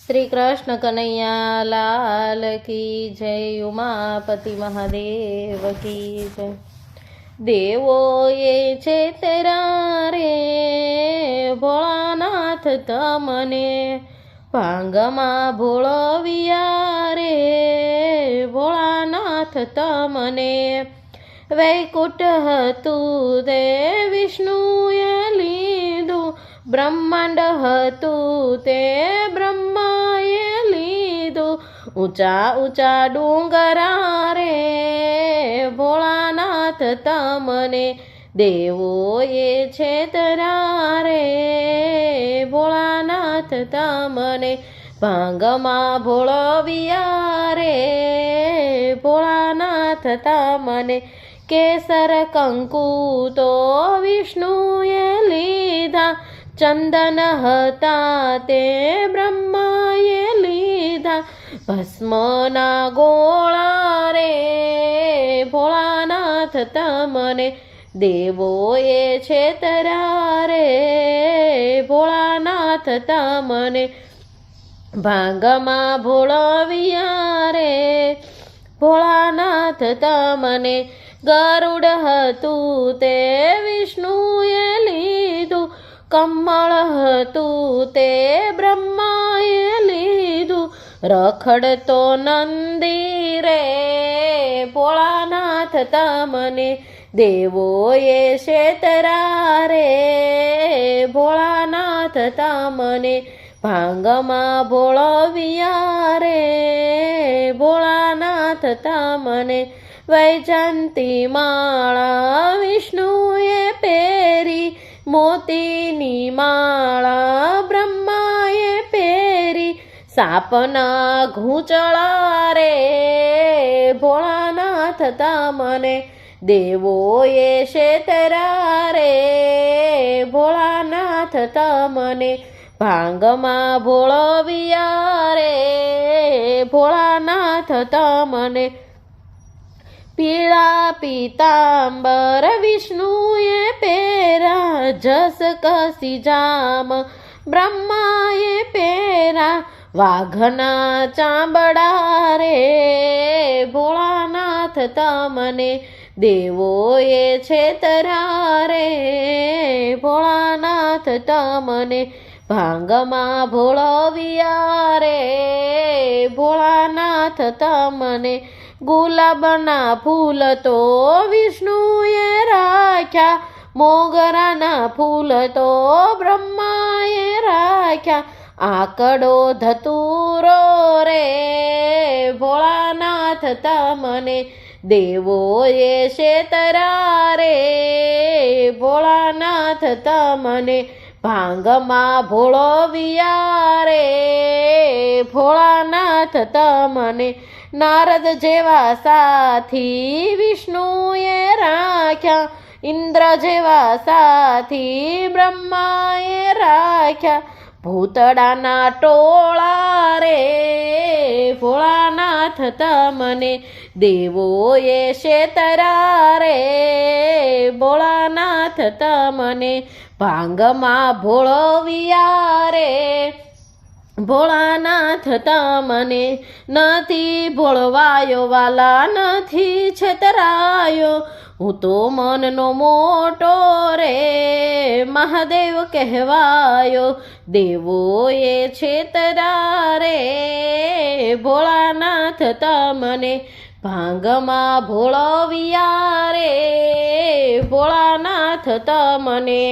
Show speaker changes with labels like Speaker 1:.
Speaker 1: श्री कृष्ण कन्हैया लाल की जय। उमापति महादेव की जय। देवो ये छे तेरा रे भोळानाथ तमने भांगमा भोळविया रे भोळानाथ तमने वैकुंठ हतु ते विष्णुए लीधु ब्रह्मांड हतु ते ब्रह्माए लीधु ऊंचा ऊंचा डूंगरा रे भोळानाथ तमने देवो ये छे तरा रे भोळानाथ तमने भांगमा भोळविया रे भोळानाथ तमने केसर कंकु तो विष्णुए लीधा चंदन हता ते ब्रह्माए लीधा भस्मना गोळा रे भोळानाथ तमने देवो ये छे तरा रे भोळानाथ तमने भांगमा भोळविया रे भोळानाथ तमने गरुड़ हतु ते विष्णुए लीधु कमल हतु ते ब्रह्माए लीधु रखड़तो नंदी रे भोळानाथ तमने देवो ये छे तरा रे भोळानाथ तमने भांगमा भोळविया रे भोळानाथ तमने वैजंती माळा विष्णुए पेरी मोतीनी माळा ब्रह्माए पेरी सापना घूंचळा रे भोळानाथ तमने देवो ये छे तरा रे भोळानाथ तमने भांगमा भोळविया रे भोळानाथ तमने पीळा पीतांबर विष्णुए पेरा जस कसी जाम ब्रह्माए पेरा वाघना चांबड़ा रे भोळानाथ तमने देवो ये छे तरा रे भोळानाथ तमने भांगमा भोळविया रे भोळानाथ तमने गुलाबना फूल तो विष्णुए राख्या मोगराना फूल तो ब्रह्माए राख्या आकड़ो धतूरो रे भोळानाथ तमने देवो ये छे तरा रे भोळानाथ तमने भांगमा भोळविया रे भोळानाथ तमने नारद जेवा साथी विष्णुए राख्या इंद्र जेवा साथी ब्रह्माए राख्या भूतड़ाना टोळा रे भोळानाथ तमने देवो ये छे तरा रे भोळानाथ तमने भांगमा भोळविया रे भोळानाथ तमने नथी भोळवायो वाला नथी छेतरायो हूँ तो मननो मोटो रे महादेव कहवायो देवो ये छे तरा रे भोळानाथ तमने भांगमा भोळविया रे भोळानाथ तमने।